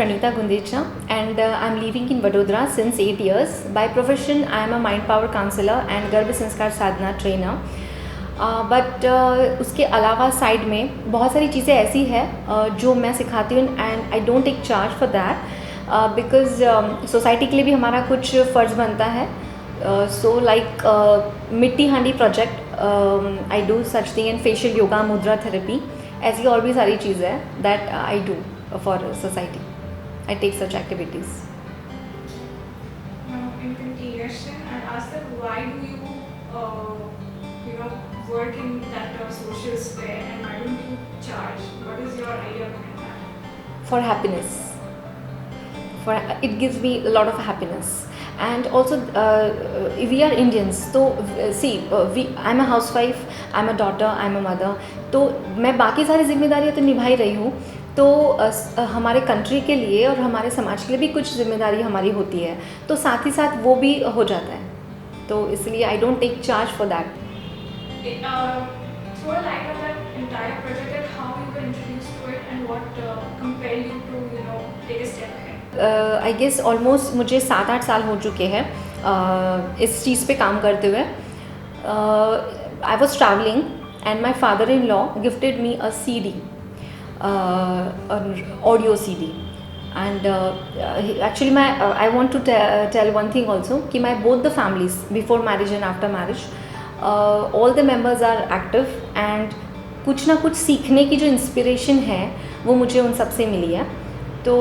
Pranita Gundecha and I'm living in Vadodara since 8 years. By profession, I am a mind power counselor and Garbh Sanskar Sadhana trainer. But उसके अलावा side में बहुत सारी चीज़ें ऐसी है जो मैं सिखाती हूँ and I don't take charge for that because society के लिए भी हमारा कुछ फ़र्ज़ बनता है. सो लाइक मिट्टी हांडी project I do such thing and facial yoga मुद्रा थेरेपी ऐसी और भी सारी चीज़ें हैं that I do for society. I take such activities. Now, in continuation, I'll ask that why do you work in that social sphere and why don't you charge? What is your idea behind that? For happiness. It gives me a lot of happiness. And also we are Indians, so I'm a housewife, I'm a daughter, I'm a mother. तो मैं बाकी सारी जिम्मेदारियाँ तो निभा ही रही हूँ, तो हमारे कंट्री के लिए और हमारे समाज के लिए भी कुछ जिम्मेदारी हमारी होती है, तो साथ ही साथ वो भी हो जाता है, तो इसलिए I don't take charge for that. Throw a light on that entire project and how you were introduced to it and what compelled you to take a step ahead. I guess almost मुझे 7-8 साल हो चुके हैं इस चीज़ पे काम करते हुए. I was travelling and my father in law gifted me a CD, audio CD, and actually I want to tell one thing also कि both the families before marriage and after marriage all the members are active and कुछ ना कुछ सीखने की जो inspiration है वो मुझे उन सब से मिली है. तो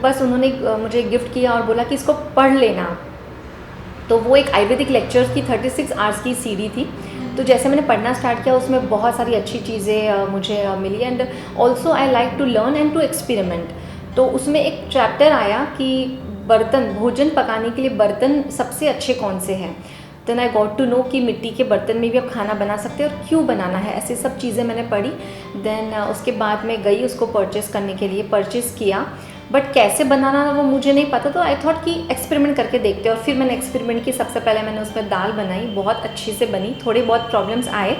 बस उन्होंने मुझे गिफ्ट किया और बोला कि इसको पढ़ लेना. तो वो एक आयुर्वेदिक लेक्चर्स की 36 आवर्स की CD थी. तो जैसे मैंने पढ़ना स्टार्ट किया उसमें बहुत सारी अच्छी चीज़ें मुझे मिली and also I like to learn and to experiment. तो उसमें एक चैप्टर आया कि बर्तन, भोजन पकाने के लिए बर्तन सबसे अच्छे कौन से हैं. Then I got to know कि मिट्टी के बर्तन में भी आप खाना बना सकते हैं और क्यों बनाना है, ऐसे सब चीज़ें मैंने पढ़ी. देन उसके बाद मैं गई उसको परचेज़ करने के लिए, परचेज़ किया, बट कैसे बनाना वो मुझे नहीं पता. तो आई थॉट कि एक्सपेरिमेंट करके देखते हैं, और फिर मैंने एक्सपेरिमेंट की. सबसे पहले मैंने उसमें दाल बनाई, बहुत अच्छी से बनी. थोड़े बहुत प्रॉब्लम्स आए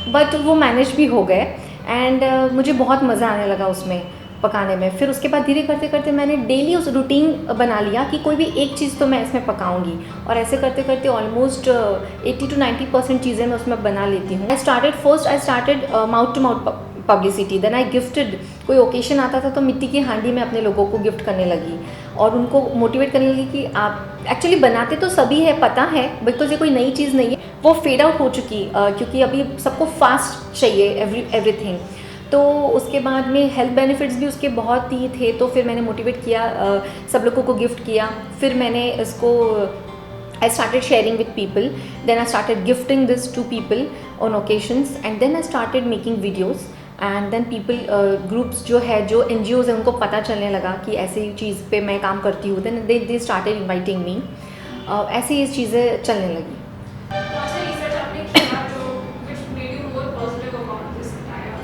बट वो मैनेज भी हो गए एंड मुझे बहुत मज़ा आने लगा उसमें पकाने में. फिर उसके बाद धीरे करते करते मैंने डेली उस रूटीन बना लिया कि कोई भी एक चीज़ तो मैं इसमें पकाऊंगी, और ऐसे करते करते ऑलमोस्ट 80 to 90% चीज़ें मैं उसमें बना लेती हूँ. I started mouth to mouth publicity. Then I gifted. कोई ओकेशन आता था तो मिट्टी की हांडी में अपने लोगों को गिफ्ट करने लगी और उनको मोटिवेट करने लगी कि आप एक्चुअली बनाते तो सभी है, पता है, बिकॉज ये कोई नई चीज़ नहीं है, वो फेड आउट हो चुकी क्योंकि अभी सबको फास्ट चाहिए एवरीथिंग. तो उसके बाद में हेल्थ बेनिफिट्स भी उसके बहुत ही थे. तो फिर मैंने मोटिवेट किया, सब लोगों को गिफ्ट किया. फिर मैंने इसको I started sharing with people, then I started gifting this to people on occasions, and then I started making videos, and then people groups जो है, जो NGOs हैं, उनको पता चलने लगा कि ऐसी चीज़ पे मैं काम करती हूँ. then they started inviting me. ऐसे ये चीज़ें चलने लगी. कौन सा research आपने किया जो which made you more positive about this entire?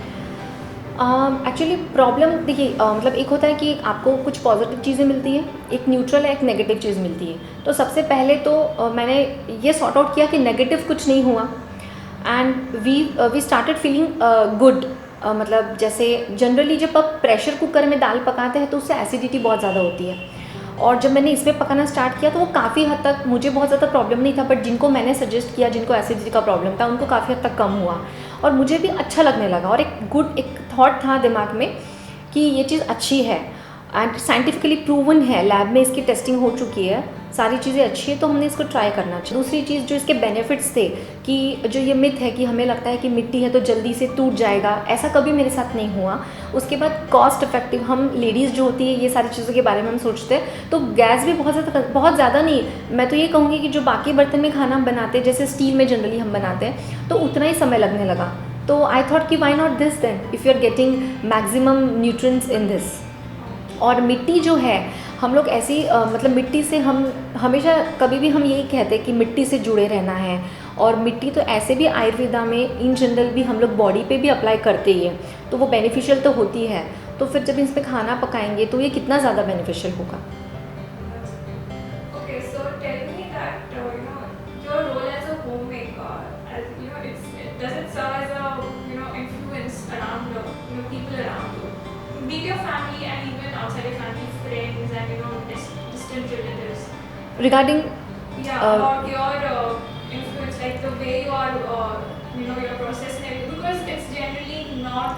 Actually problem देखिए, मतलब एक होता है कि आपको कुछ पॉजिटिव चीज़ें मिलती हैं, एक न्यूट्रल है, एक नेगेटिव चीज़ मिलती है. तो सबसे पहले तो मैंने ये सॉर्ट आउट किया कि नेगेटिव कुछ नहीं हुआ and we started feeling good. मतलब जैसे जनरली जब आप प्रेशर कुकर में दाल पकाते हैं तो उससे एसिडिटी बहुत ज़्यादा होती है, और जब मैंने इसमें पकाना स्टार्ट किया तो वो काफ़ी हद तक, मुझे बहुत ज़्यादा प्रॉब्लम नहीं था, बट जिनको मैंने सजेस्ट किया, जिनको एसिडिटी का प्रॉब्लम था, उनको काफ़ी हद तक कम हुआ और मुझे भी अच्छा लगने लगा. और एक थॉट था दिमाग में कि ये चीज़ अच्छी है एंड साइंटिफिकली प्रूवन है, लैब में इसकी टेस्टिंग हो चुकी है, सारी चीज़ें अच्छी है, तो हमने इसको ट्राई करना चाहिए. दूसरी चीज़ जो इसके बेनिफिट्स थे कि जो ये मिथ है कि हमें लगता है कि मिट्टी है तो जल्दी से टूट जाएगा, ऐसा कभी मेरे साथ नहीं हुआ. उसके बाद कॉस्ट इफेक्टिव, हम लेडीज़ जो होती है ये सारी चीज़ों के बारे में हम सोचते हैं तो गैस भी बहुत ज़्यादा नहीं. मैं तो ये कहूँगी कि जो बाकी बर्तन में खाना हम बनाते हैं, जैसे स्टील में जनरली हम बनाते हैं, तो उतना ही समय लगने लगा. तो आई थॉट कि why not this then if you are getting maximum nutrients in this. और मिट्टी जो है, हम लोग ऐसी मतलब मिट्टी से हम हमेशा कभी भी हम यही कहते हैं कि मिट्टी से जुड़े रहना है, और मिट्टी तो ऐसे भी आयुर्वेदा में इन जनरल भी हम लोग बॉडी पे भी अप्लाई करते ही हैं, तो वो बेनिफिशियल तो होती है. तो फिर जब इस पर खाना पकाएंगे तो ये कितना ज़्यादा बेनिफिशियल होगा. Okay, so tell me that your role as a homemaker, as does it serve as a influence around people around you, be it your family and even outside your family, friends and distant relatives. Regarding Yeah, uh, about your influence, like the way you are, your process and everything, because it's generally not,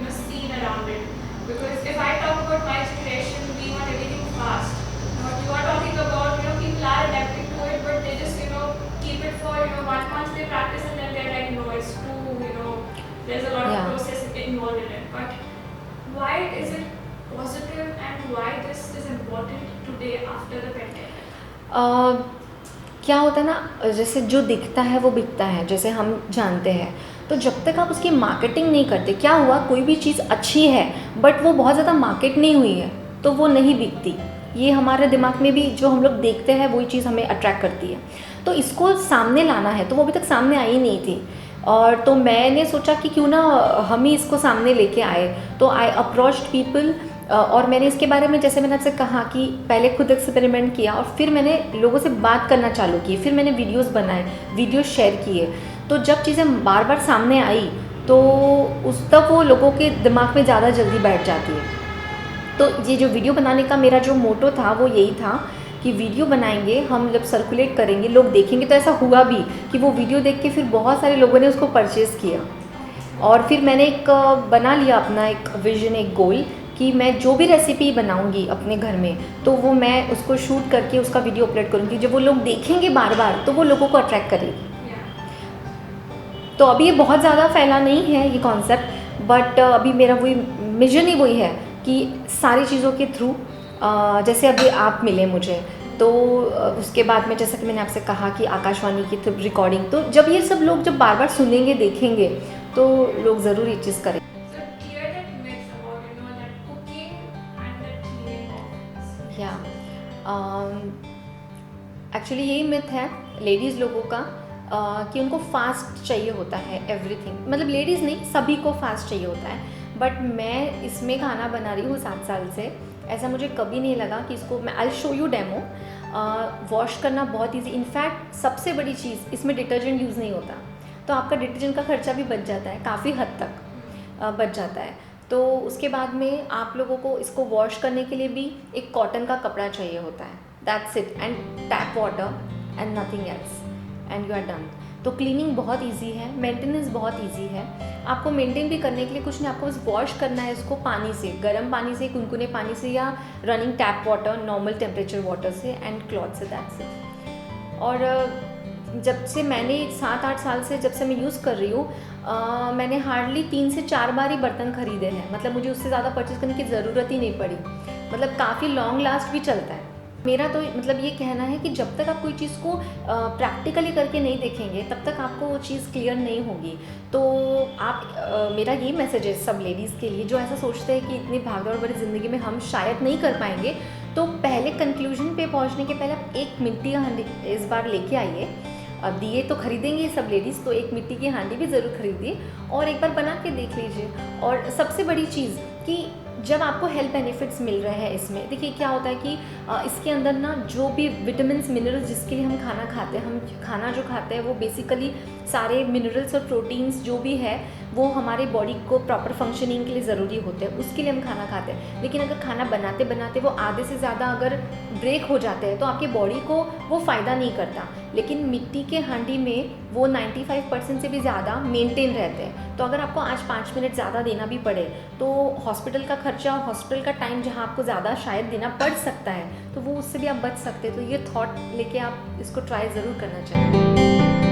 seen around it. Because if I talk about my generation, we want everything fast. What you are talking about, people are adapting to it, but they just, keep it for, 1 month they practice and then they're like, no, it's too, there's a lot of Yeah. process involved in it. But why is it positive and why this is important today after the pandemic? क्या होता है ना, जैसे जो दिखता है वो बिकता है, जैसे हम जानते हैं। तो जब तक आप उसकी मार्केटिंग नहीं करते, क्या हुआ, कोई भी चीज़ अच्छी है बट वो बहुत ज़्यादा मार्केट नहीं हुई है तो वो नहीं बिकती। ये हमारे दिमाग में भी जो हम लोग देखते हैं वही चीज़ हमें अट्रैक्ट करती है। तो इसको सामने लाना है, तो वो अभी तक सामने आई नहीं थी। और तो मैंने सोचा कि क्यों ना हम ही इसको सामने लेके आए। तो आई अप्रोच्ड पीपल, और मैंने इसके बारे में, जैसे मैंने आपसे कहा कि पहले खुद एक्सपेरिमेंट किया और फिर मैंने लोगों से बात करना चालू की, फिर मैंने वीडियोस बनाए, वीडियोस शेयर किए। तो जब चीज़ें बार बार सामने आई तो तब वो लोगों के दिमाग में ज़्यादा जल्दी बैठ जाती है। तो ये जो वीडियो बनाने का मेरा जो मोटो था वो यही था कि वीडियो बनाएंगे, हम जब सर्कुलेट करेंगे, लोग देखेंगे। तो ऐसा हुआ भी कि वो वीडियो देख के फिर बहुत सारे लोगों ने उसको परचेज़ किया। और फिर मैंने एक बना लिया अपना एक विज़न, एक गोल कि मैं जो भी रेसिपी बनाऊंगी अपने घर में तो वो मैं उसको शूट करके उसका वीडियो अपलोड करूंगी। जब वो लोग देखेंगे बार बार तो वो लोगों को अट्रैक्ट करेगी। तो अभी ये बहुत ज़्यादा फैला नहीं है ये कॉन्सेप्ट, बट अभी मेरा वही मिशन ही वही है कि सारी चीज़ों के थ्रू, जैसे अभी आप मिले मुझे तो उसके बाद में, जैसा कि मैंने आपसे कहा कि आकाशवाणी की थ्रू रिकॉर्डिंग, तो जब ये सब लोग जब बार बार सुनेंगे, देखेंगे तो लोग ज़रूर ये चीज़ करेंगे। So clear that myth about that cooking and the cleaning of या एक्चुअली यही मिथ है लेडीज़ लोगों का, कि उनको फास्ट चाहिए होता है एवरीथिंग। मतलब लेडीज़ नहीं, सभी को फास्ट चाहिए होता है। बट मैं इसमें खाना बना रही हूँ 7 साल से, ऐसा मुझे कभी नहीं लगा कि इसको मैं, I show you demo. Wash करना बहुत ईजी, इनफैक्ट सबसे बड़ी चीज़ इसमें डिटर्जेंट यूज़ नहीं होता, तो आपका डिटर्जेंट का खर्चा भी बच जाता है, काफ़ी हद तक बच जाता है। तो उसके बाद में आप लोगों को इसको वॉश करने के लिए भी एक कॉटन का कपड़ा चाहिए होता है, that's it, and tap water and nothing else, and you are done. तो क्लीनिंग बहुत इजी है, मेंटेनेंस बहुत इजी है। आपको मेंटेन भी करने के लिए कुछ नहीं, आपको बस वॉश करना है इसको पानी से, गर्म पानी से, कुनकुने पानी से, या running tap water, normal temperature water से, एंड क्लॉथ से, दैट्स इट। और जब से मैंने 7-8 साल से जब से मैं यूज़ कर रही हूँ, मैंने हार्डली 3 से 4 बार ही बर्तन ख़रीदे हैं। मतलब मुझे उससे ज़्यादा परचेज़ करने की ज़रूरत ही नहीं पड़ी। मतलब काफ़ी लॉन्ग लास्ट भी चलता है। मेरा तो मतलब ये कहना है कि जब तक आप कोई चीज़ को प्रैक्टिकली करके नहीं देखेंगे तब तक आपको वो चीज़ क्लियर नहीं होगी। तो आप मेरा ये मैसेज है सब लेडीज़ के लिए जो ऐसा सोचते हैं कि इतनी भागदौड़ भरी ज़िंदगी में हम शायद नहीं कर पाएंगे, तो पहले कंक्लूजन पे पहुंचने के पहले आप एक मिट्टी का हांडी इस बार लेके आइए। अब दिए तो खरीदेंगे सब लेडीज़, तो एक मिट्टी की हांडी भी ज़रूर खरीदिए और एक बार बना के देख लीजिए। और सबसे बड़ी चीज़ कि जब आपको हेल्थ बेनिफिट्स मिल रहे हैं इसमें, देखिए क्या होता है कि इसके अंदर ना जो भी विटामिन्स मिनरल्स जिसके लिए हम खाना खाते हैं, हम खाना जो खाते हैं वो बेसिकली सारे मिनरल्स और प्रोटीन्स जो भी है वो हमारे बॉडी को प्रॉपर फंक्शनिंग के लिए ज़रूरी होते हैं, उसके लिए हम खाना खाते हैं। लेकिन अगर खाना बनाते बनाते वो आधे से ज़्यादा अगर ब्रेक हो जाते हैं तो आपकी बॉडी को वो फ़ायदा नहीं करता। लेकिन मिट्टी के हांडी में वो 95% से भी ज़्यादा मेंटेन रहते हैं। तो अगर आपको आज 5 मिनट ज़्यादा देना भी पड़े तो हॉस्पिटल का खर्चा, हॉस्पिटल का टाइम जहाँ आपको ज़्यादा शायद देना पड़ सकता है, तो वो उससे भी आप बच सकते हैं। तो ये थॉट लेके आप इसको ट्राई ज़रूर करना चाहिए।